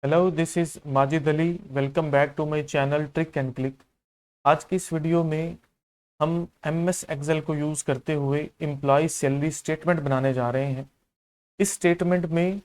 Hello, this is Majid Ali. Welcome back to my channel trick and click. आज की इस video में हम एम एस एक्सेल को यूज़ करते हुए एम्प्लॉय सैलरी स्टेटमेंट बनाने जा रहे हैं। इस स्टेटमेंट में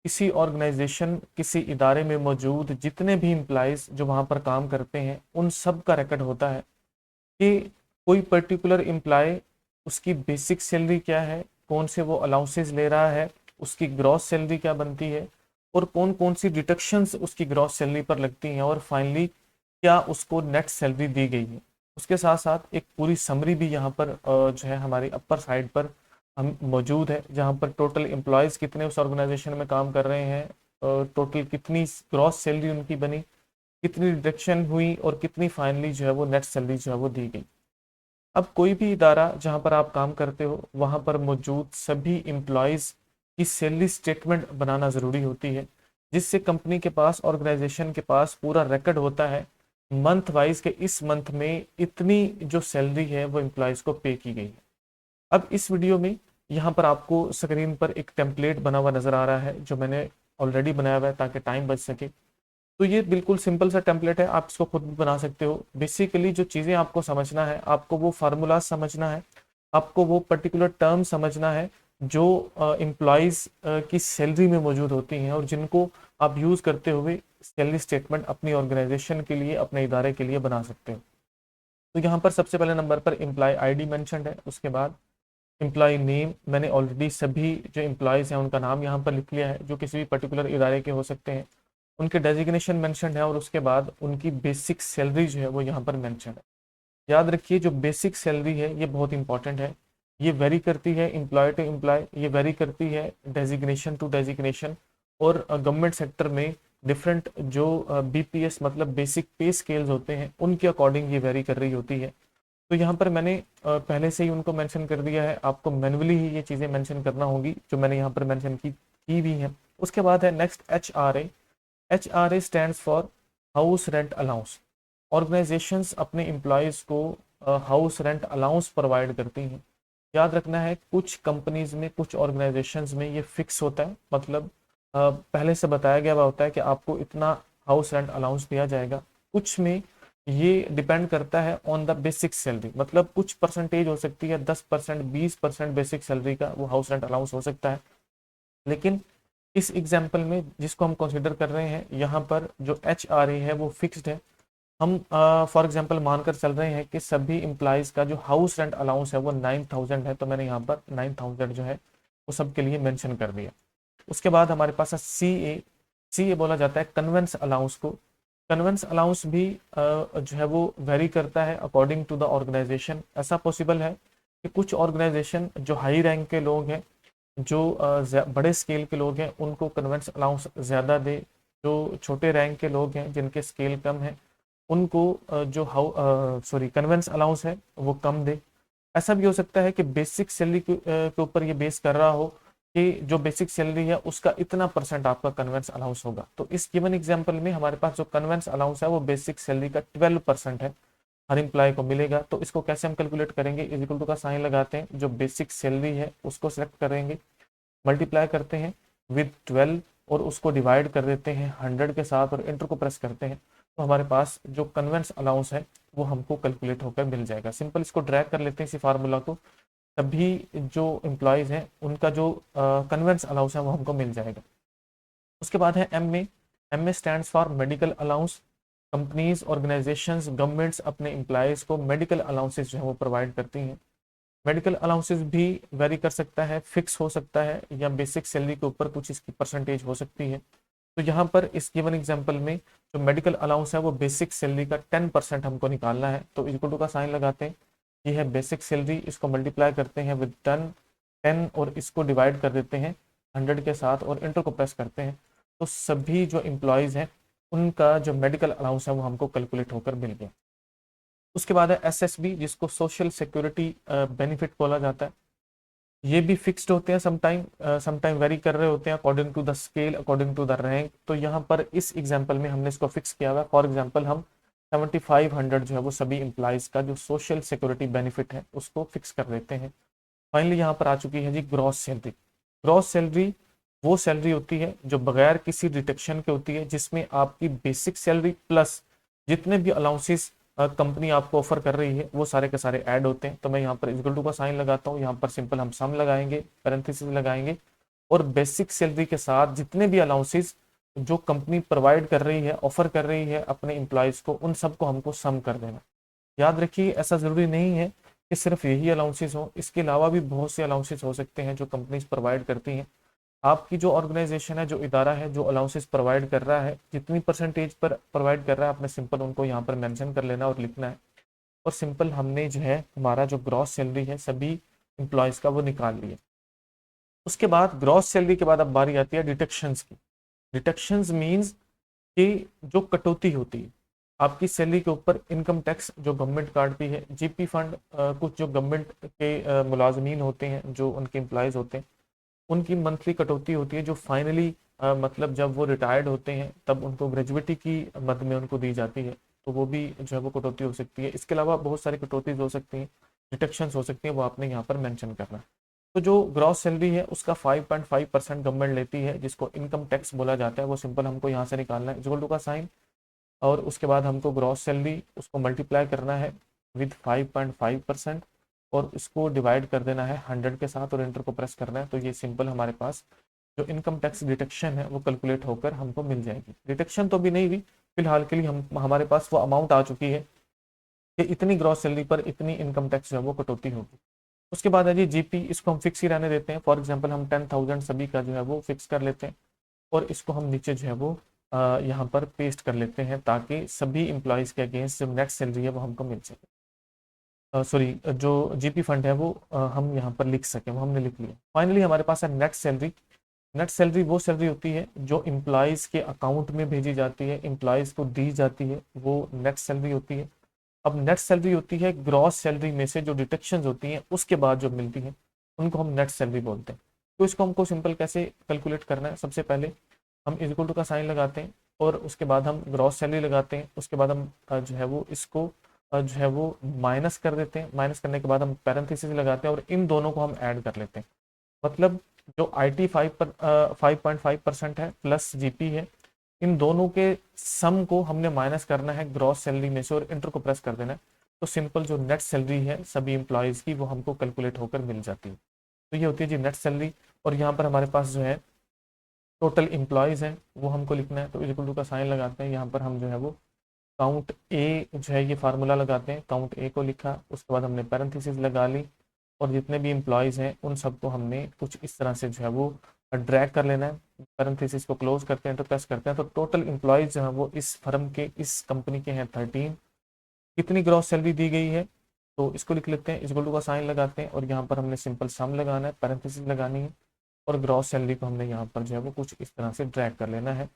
किसी ऑर्गेनाइजेशन, किसी इदारे में मौजूद जितने भी एम्प्लॉयज़ जो वहाँ पर काम करते हैं उन सब का रिकॉर्ड होता है कि कोई पर्टिकुलर एम्प्लॉय, उसकी बेसिक सैलरी क्या है, कौन से वो अलाउंसेस ले रहा है, उसकी ग्रॉस सैलरी क्या बनती है और कौन कौन सी डिडक्शंस उसकी ग्रॉस सैलरी पर लगती हैं और फाइनली क्या उसको नेट सैलरी दी गई है। उसके साथ साथ एक पूरी समरी भी यहाँ पर जो है हमारी अपर साइड पर हम मौजूद है, जहाँ पर टोटल एम्प्लॉयज़ कितने उस ऑर्गेनाइजेशन में काम कर रहे हैं, टोटल कितनी ग्रॉस सैलरी उनकी बनी, कितनी डिडक्शन हुई और कितनी फाइनली जो है वो नेट सैलरी जो है वो दी गई। अब कोई भी इदारा जहाँ पर आप काम करते हो वहाँ पर मौजूद सभी एम्प्लॉयज़ की सैलरी स्टेटमेंट बनाना ज़रूरी होती है, जिससे कंपनी के पास, ऑर्गेनाइजेशन के पास पूरा रिकॉर्ड होता है मंथ वाइज के इस मंथ में इतनी जो सैलरी है वो एम्प्लॉयज़ को पे की गई है। अब इस वीडियो में यहाँ पर आपको स्क्रीन पर एक टेम्पलेट बना हुआ नज़र आ रहा है जो मैंने ऑलरेडी बनाया हुआ है ताकि टाइम बच सके। तो ये बिल्कुल सिंपल सा टेम्पलेट है, आप इसको खुद भी बना सकते हो। बेसिकली जो चीज़ें आपको समझना है, आपको वो फार्मूला समझना है, आपको वो पर्टिकुलर टर्म समझना है जो एम्प्लॉयज़ की सैलरी में मौजूद होती हैं और जिनको आप यूज़ करते हुए सैलरी स्टेटमेंट अपनी ऑर्गेनाइजेशन के लिए, अपने इदारे के लिए बना सकते हो। तो यहाँ पर सबसे पहले नंबर पर एम्प्लॉय आईडी मेंशन्ड है, उसके बाद एम्प्लॉय नेम, मैंने ऑलरेडी सभी जो एम्प्लॉयज़ हैं उनका नाम यहाँ पर लिख लिया है जो किसी भी पर्टिकुलर इदारे के हो सकते हैं। उनके डेजिग्नेशन मेंशन है और उसके बाद उनकी बेसिक सैलरी जो है वो यहाँ पर मेंशन है। याद रखिए, जो बेसिक सैलरी है ये बहुत इंपॉर्टेंट है। ये वेरी करती है एम्प्लॉय टू एम्प्लॉय, ये वेरी करती है डेजिग्नेशन टू डेजिग्नेशन, और गवर्नमेंट सेक्टर में डिफरेंट जो बीपीएस मतलब बेसिक पे स्केल्स होते हैं उनके अकॉर्डिंग ये वेरी कर रही होती है। तो यहाँ पर मैंने पहले से ही उनको मेंशन कर दिया है, आपको मैन्युअली ही ये चीज़ें मेंशन करना होगी जो मैंने यहाँ पर मेंशन की भी हैं। उसके बाद है next HRA। HRA stands for house rent allowance. Organisations अपने एम्प्लॉयज़ को हाउस रेंट अलाउंस प्रोवाइड करती हैं। याद रखना है, कुछ कंपनीज में, कुछ ऑर्गेनाइजेशंस में ये फिक्स होता है, मतलब पहले से बताया गया हुआ होता है कि आपको इतना हाउस रेंट अलाउंस दिया जाएगा। कुछ में ये डिपेंड करता है ऑन द बेसिक सैलरी, मतलब कुछ परसेंटेज हो सकती है, 10%, 20% बेसिक सैलरी का वो हाउस रेंट अलाउंस हो सकता है। लेकिन इस एग्जाम्पल में जिसको हम कंसिडर कर रहे हैं, यहाँ पर जो HRA है वो फिक्स्ड है। हम फॉर एग्जांपल मानकर चल रहे हैं कि सभी एम्प्लॉयज़ का जो हाउस रेंट अलाउंस है वो 9000 है, तो मैंने यहाँ पर 9000 जो है वो सबके लिए मेंशन कर दिया। उसके बाद हमारे पास है CA बोला जाता है कन्वेंस अलाउंस को। कन्वेंस अलाउंस भी जो है वो वेरी करता है अकॉर्डिंग टू द ऑर्गेनाइजेशन। ऐसा पॉसिबल है कि कुछ ऑर्गेनाइजेशन जो हाई रैंक के लोग हैं, जो बड़े स्केल के लोग हैं, उनको कन्वेंस अलाउंस ज़्यादा दे। जो छोटे रैंक के लोग हैं, जिनके स्केल कम है, उनको जो कन्वेंस अलाउंस है वो कम दे। ऐसा भी हो सकता है कि बेसिक सैलरी के ऊपर ये बेस कर रहा हो कि जो बेसिक सैलरी है उसका इतना परसेंट आपका कन्वेंस अलाउंस होगा। तो इस गिवन एग्जांपल में हमारे पास जो कन्वेंस अलाउंस है वो बेसिक सैलरी का 12% है, हर एम्प्लॉय को मिलेगा। तो इसको कैसे हम कैलकुलेट करेंगे, इज इक्वल टू का साइन लगाते हैं, जो बेसिक सैलरी है उसको सेलेक्ट करेंगे, मल्टीप्लाई करते हैं विद 12 और उसको डिवाइड कर देते हैं 100 के साथ और इंटर को प्रेस करते हैं, तो हमारे पास जो कन्वेंस अलाउंस है वो हमको कैलकुलेट होकर मिल जाएगा। सिंपल इसको ड्रैग कर लेते हैं इसी फार्मूला को, तभी जो एम्प्लॉयज़ हैं उनका जो कन्वेंस अलाउंस है वो हमको मिल जाएगा। उसके बाद है MA stands for medical allowance. Companies, organisations, governments अपने एम्प्लॉयज़ को मेडिकल अलाउंसेस जो है वो प्रोवाइड करती हैं। मेडिकल अलाउंसेस भी वेरी कर सकता है, फिक्स हो सकता है, या बेसिक सैलरी के ऊपर कुछ इसकी परसेंटेज हो सकती है। तो यहाँ पर इस गिवन एग्जांपल में जो मेडिकल अलाउंस है वो बेसिक सैलरी का 10% हमको निकालना है, तो इक्वल टू का साइन लगाते हैं। ये है बेसिक सैलरी, इसको मल्टीप्लाई करते हैं विद 10 और इसको डिवाइड कर देते हैं 100 के साथ और इंटर को प्रेस करते हैं। तो सभी जो एम्प्लॉयज़ हैं उनका जो मेडिकल अलाउंस है वो हमको कैलकुलेट होकर मिल गया। उसके बाद है SSB, जिसको सोशल सिक्योरिटी बेनिफिट बोला जाता है। ये भी फिक्स्ड होते हैं, समटाइम वेरी कर रहे होते हैं according to the scale, according to the rank. तो यहाँ पर इस एग्जांपल में हमने इसको फिक्स किया हुआ है। फॉर एग्जांपल हम 7500 जो है वो सभी एम्प्लॉयज़ का जो सोशल सिक्योरिटी बेनिफिट है उसको फिक्स कर देते हैं। फाइनली यहाँ पर आ चुकी है जी ग्रॉस सैलरी। ग्रॉस सैलरी वो सैलरी होती है जो बगैर किसी डिटेक्शन के होती है, जिसमें आपकी बेसिक सैलरी प्लस जितने भी अलाउंसेस कंपनी आपको ऑफर कर रही है वो सारे के सारे ऐड होते हैं। तो मैं यहाँ पर इक्वल टू का साइन लगाता हूँ, यहाँ पर सिंपल हम सम लगाएंगे, पैरेंथेसिस लगाएंगे, और बेसिक सैलरी के साथ जितने भी अलाउंसेस जो कंपनी प्रोवाइड कर रही है, ऑफर कर रही है अपने एम्प्लॉयज़ को, उन सबको हमको सम कर देना। याद रखिए ऐसा ज़रूरी नहीं है कि सिर्फ यही अलाउंसेस हो, इसके अलावा भी बहुत से अलाउंसेस हो सकते हैं जो कंपनीज प्रोवाइड करती हैं। आपकी जो ऑर्गेनाइजेशन है, जो इदारा है, जो अलाउंसेस प्रोवाइड कर रहा है, जितनी परसेंटेज पर प्रोवाइड कर रहा है, आपने सिंपल उनको यहाँ पर मेंशन कर लेना और लिखना है। और सिंपल हमने जो है हमारा जो ग्रॉस सैलरी है सभी एम्प्लॉयज़ का वो निकाल लिया। उसके बाद ग्रॉस सैलरी के बाद अब बारी आती है डिटेक्शंस की। डिटेक्शंस मीन्स कि जो कटौती होती है आपकी सैलरी के ऊपर, इनकम टैक्स जो गवर्नमेंट काटती है, जीपी फंड कुछ जो गवर्नमेंट के मुलाजमीन होते हैं, जो उनके एम्प्लॉयज़ होते हैं, उनकी मंथली कटौती होती है, जो फाइनली मतलब जब वो रिटायर्ड होते हैं तब उनको ग्रेजुएटी की मद में उनको दी जाती है, तो वो भी जो है वो कटौती हो सकती है। इसके अलावा बहुत सारी कटौतीज हो सकती हैं, डिटेक्शंस हो सकती हैं, वो आपने यहाँ पर मेंशन करना है। तो जो ग्रॉस सैलरी है उसका 5.5% गवर्नमेंट लेती है, जिसको इनकम टैक्स बोला जाता है, वो सिंपल हमको यहाँ से निकालना है, इक्वल टू का साइन, और उसके बाद हमको ग्रॉस सैलरी उसको मल्टीप्लाई करना है विद 5.5% और इसको डिवाइड कर देना है 100 के साथ और एंटर को प्रेस करना है। तो ये सिंपल हमारे पास जो इनकम टैक्स डिटेक्शन है वो कैलकुलेट होकर हमको मिल जाएगी। डिटेक्शन तो अभी नहीं हुई, फिलहाल के लिए हमारे पास वो अमाउंट आ चुकी है कि इतनी ग्रॉस सैलरी पर इतनी इनकम टैक्स जो है वो कटौती होगी। उसके बाद है जी जीपी, इसको हम फिक्स ही रहने देते हैं। फॉर एग्जांपल हम 10,000 सभी का जो है वो फिक्स कर लेते हैं और इसको हम नीचे जो है वो यहाँ पर पेस्ट कर लेते हैं, ताकि सभी एम्प्लॉयज़ के अगेंस्ट जो नेट सैलरी है वो हमको मिल सके। सॉरी, जो जीपी फंड है वो हम यहाँ पर लिख सकें, वो हमने लिख लिया। फाइनली हमारे पास है नेट सैलरी। नेट सैलरी वो सैलरी होती है जो एम्प्लॉयज़ के अकाउंट में भेजी जाती है, एम्प्लॉयज़ को दी जाती है, वो नेट सैलरी होती है। अब नेट सैलरी होती है ग्रॉस सैलरी में से जो डिडक्शंस होती हैं उसके बाद जो मिलती हैं, उनको हम नेट सैलरी बोलते हैं। तो इसको हमको सिंपल कैसे कैलकुलेट करना है, सबसे पहले हम इक्वल टू का साइन लगाते हैं और उसके बाद हम ग्रॉस सैलरी लगाते हैं। उसके बाद हम जो है वो इसको जो है वो माइनस कर देते हैं। माइनस करने के बाद हम पैरेंथेसिस लगाते हैं और इन दोनों को हम ऐड कर लेते हैं। मतलब जो IT 5.5% है प्लस जीपी है, इन दोनों के सम को हमने माइनस करना है ग्रॉस सैलरी में से और इंटर को प्रेस कर देना है। तो सिंपल जो नेट सैलरी है सभी एम्प्लॉयज़ की वो हमको कैलकुलेट होकर मिल जाती है। तो ये होती है जी नेट सैलरी। और यहाँ पर हमारे पास जो है टोटल एम्प्लॉयज़ हैं वो हमको लिखना है। तो इक्वल टू का साइन लगाते हैं, यहाँ पर हम जो है वो काउंट ए जो है ये फार्मूला लगाते हैं, काउंट ए को लिखा, उसके बाद हमने पैरेंथेसिस लगा ली और जितने भी एम्प्लॉयज़ हैं उन सबको हमने कुछ इस तरह से जो है वो ड्रैग कर लेना है। पैरेंथेसिस को क्लोज करते हैं तो प्रेस करते हैं, तो टोटल एम्प्लॉयज़ जो है वो इस फर्म के, इस कंपनी के हैं 13। कितनी ग्रॉस सैलरी दी गई है तो इसको लिख लेते हैं, इक्वल टू का साइन लगाते हैं और यहाँ पर हमने सिंपल सम लगाना है, पैरेंथेसिस लगानी है और ग्रॉस सैलरी को हमने यहाँ पर जो है वो कुछ इस तरह से ड्रैग कर लेना है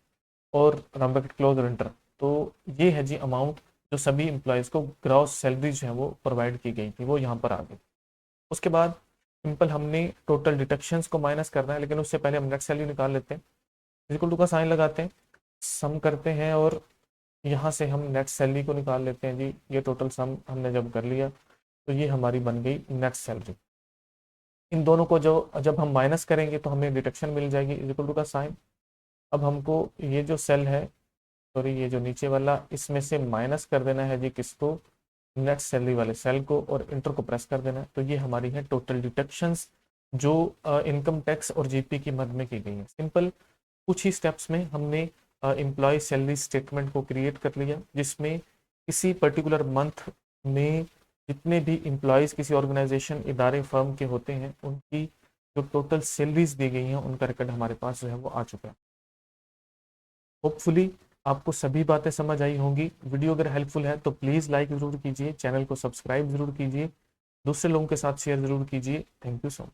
और राउंड ब्रैकेट क्लोज और एंटर। तो ये है जी अमाउंट जो सभी एम्प्लॉयज़ को ग्रॉस सैलरी जो है वो प्रोवाइड की गई थी, वो यहाँ पर आ गई। उसके बाद सिंपल हमने टोटल डिडक्शंस को माइनस करना है, लेकिन उससे पहले हम नेट सैलरी निकाल लेते हैं। इक्वल टू का साइन लगाते हैं, सम करते हैं और यहाँ से हम नेट सैलरी को निकाल लेते हैं जी। ये टोटल सम हमने जब कर लिया तो ये हमारी बन गई नेट सैलरी। इन दोनों को जो जब हम माइनस करेंगे तो हमें डिडक्शन मिल जाएगी, इक्वल टू का साइन। अब हमको ये जो सेल है, सॉरी ये जो नीचे वाला, इसमें से माइनस कर देना है जी किसको, नेट सैलरी वाले सेल को, और इंटर को प्रेस कर देना है। तो ये हमारी है टोटल डिडक्शंस जो इनकम टैक्स और जीपी की मद में की गई है। सिंपल कुछ ही स्टेप्स में हमने एम्प्लॉय सैलरी स्टेटमेंट को क्रिएट कर लिया, जिसमें किसी पर्टिकुलर मंथ में जितने भी एम्प्लॉयज़ किसी ऑर्गेनाइजेशन, इदारे, फर्म के होते हैं, उनकी जो टोटल सैलरीज दी गई हैं उनका रिकॉर्ड हमारे पास जो है वो आ चुका है। होपफुली आपको सभी बातें समझ आई होंगी। वीडियो अगर हेल्पफुल है तो प्लीज़ लाइक ज़रूर कीजिए, चैनल को सब्सक्राइब ज़रूर कीजिए, दूसरे लोगों के साथ शेयर ज़रूर कीजिए। Thank you so much.